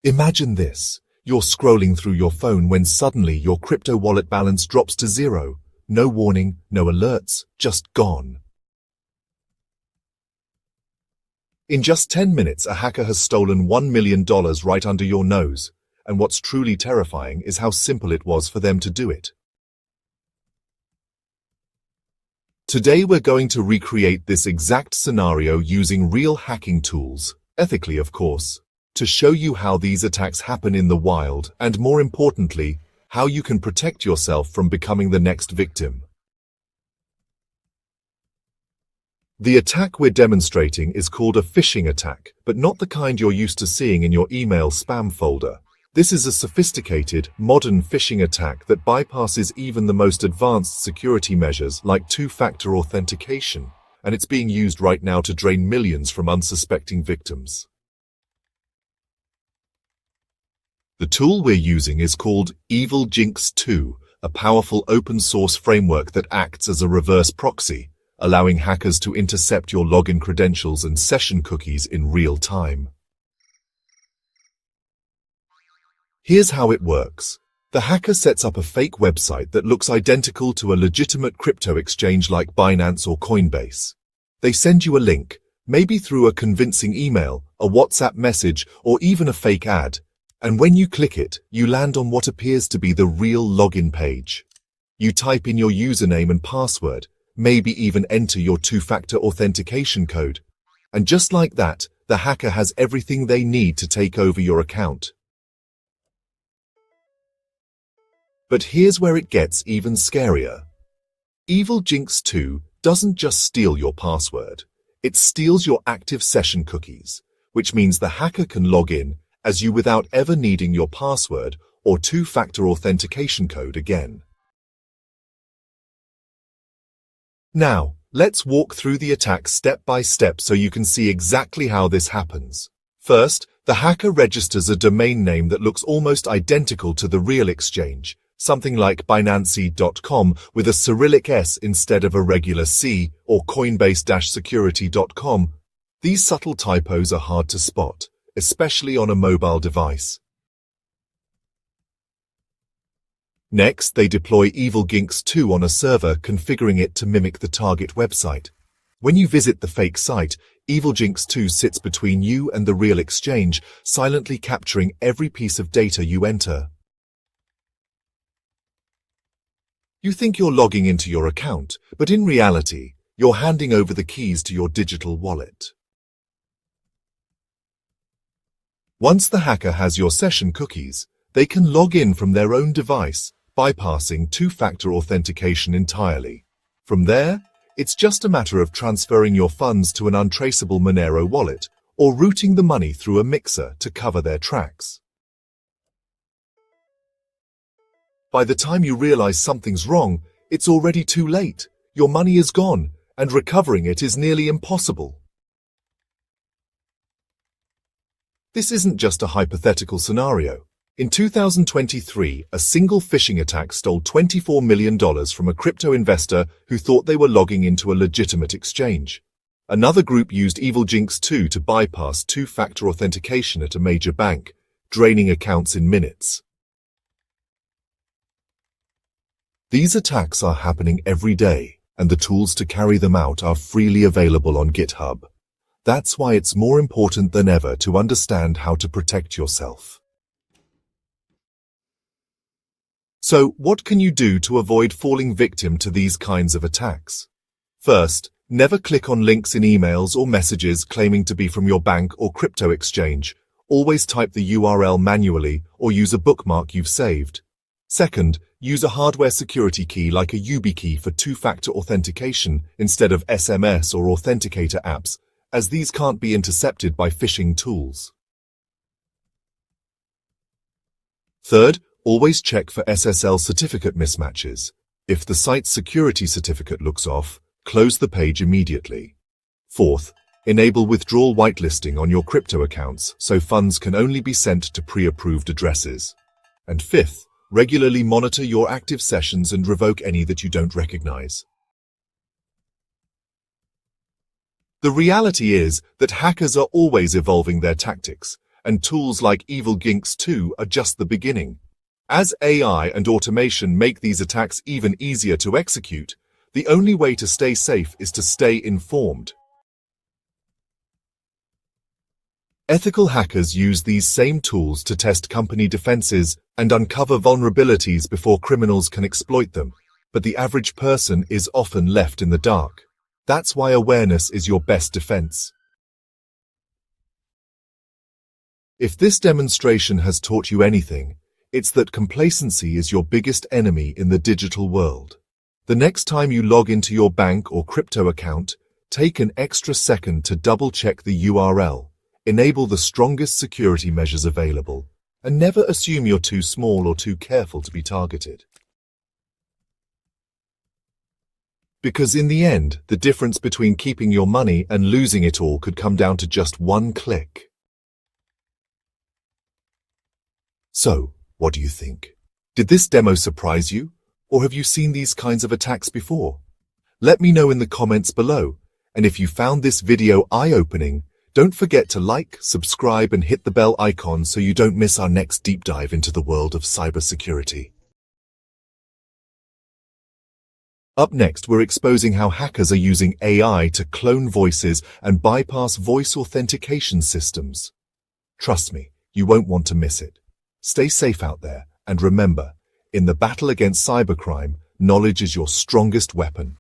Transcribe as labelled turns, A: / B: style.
A: Imagine this. You're scrolling through your phone when suddenly your crypto wallet balance drops to zero. No warning, no alerts, just gone. In just 10 minutes, a hacker has stolen $1 million right under your nose. And what's truly terrifying is how simple it was for them to do it. Today we're going to recreate this exact scenario using real hacking tools, ethically of course, to show you how these attacks happen in the wild and, more importantly, how you can protect yourself from becoming the next victim. The attack we're demonstrating is called a phishing attack, but not the kind you're used to seeing in your email spam folder. This is a sophisticated, modern phishing attack that bypasses even the most advanced security measures like two-factor authentication, and it's being used right now to drain millions from unsuspecting victims. The tool we're using is called Evilginx2, a powerful open-source framework that acts as a reverse proxy, allowing hackers to intercept your login credentials and session cookies in real time. Here's how it works. The hacker sets up a fake website that looks identical to a legitimate crypto exchange like Binance or Coinbase. They send you a link, maybe through a convincing email, a WhatsApp message, or even a fake ad. And when you click it, you land on what appears to be the real login page. You type in your username and password, maybe even enter your two-factor authentication code. And just like that, the hacker has everything they need to take over your account. But here's where it gets even scarier. Evilginx2 doesn't just steal your password. It steals your active session cookies, which means the hacker can log in as you without ever needing your password or two-factor authentication code again. Now, let's walk through the attack step by step so you can see exactly how this happens. First, the hacker registers a domain name that looks almost identical to the real exchange, something like Binance.com with a Cyrillic S instead of a regular C, or Coinbase-security.com. These subtle typos are hard to spot, especially on a mobile device. Next, they deploy Evilginx2 on a server, configuring it to mimic the target website. When you visit the fake site, Evilginx2 sits between you and the real exchange, silently capturing every piece of data you enter. You think you're logging into your account, but in reality, you're handing over the keys to your digital wallet. Once the hacker has your session cookies, they can log in from their own device, bypassing two-factor authentication entirely. From there, it's just a matter of transferring your funds to an untraceable Monero wallet or routing the money through a mixer to cover their tracks. By the time you realize something's wrong, it's already too late. Your money is gone, and recovering it is nearly impossible. This isn't just a hypothetical scenario. In 2023, a single phishing attack stole $24 million from a crypto investor who thought they were logging into a legitimate exchange. Another group used Evilginx2 to bypass two-factor authentication at a major bank, draining accounts in minutes. These attacks are happening every day, and the tools to carry them out are freely available on GitHub. That's why it's more important than ever to understand how to protect yourself. So, what can you do to avoid falling victim to these kinds of attacks? First, never click on links in emails or messages claiming to be from your bank or crypto exchange. Always type the URL manually or use a bookmark you've saved. Second, use a hardware security key like a YubiKey for two-factor authentication instead of SMS or authenticator apps, as these can't be intercepted by phishing tools. Third, always check for SSL certificate mismatches. If the site's security certificate looks off, close the page immediately. Fourth, enable withdrawal whitelisting on your crypto accounts so funds can only be sent to pre-approved addresses. And fifth, regularly monitor your active sessions and revoke any that you don't recognize. The reality is that hackers are always evolving their tactics, and tools like Evilginx2 are just the beginning. As AI and automation make these attacks even easier to execute, the only way to stay safe is to stay informed. Ethical hackers use these same tools to test company defenses and uncover vulnerabilities before criminals can exploit them, but the average person is often left in the dark. That's why awareness is your best defense. If this demonstration has taught you anything, it's that complacency is your biggest enemy in the digital world. The next time you log into your bank or crypto account, take an extra second to double-check the URL, enable the strongest security measures available, and never assume you're too small or too careful to be targeted. Because in the end, the difference between keeping your money and losing it all could come down to just one click. So, what do you think? Did this demo surprise you? Or have you seen these kinds of attacks before? Let me know in the comments below. And if you found this video eye-opening, don't forget to like, subscribe, and hit the bell icon so you don't miss our next deep dive into the world of cybersecurity. Up next, we're exposing how hackers are using AI to clone voices and bypass voice authentication systems. Trust me, you won't want to miss it. Stay safe out there, and remember, in the battle against cybercrime, knowledge is your strongest weapon.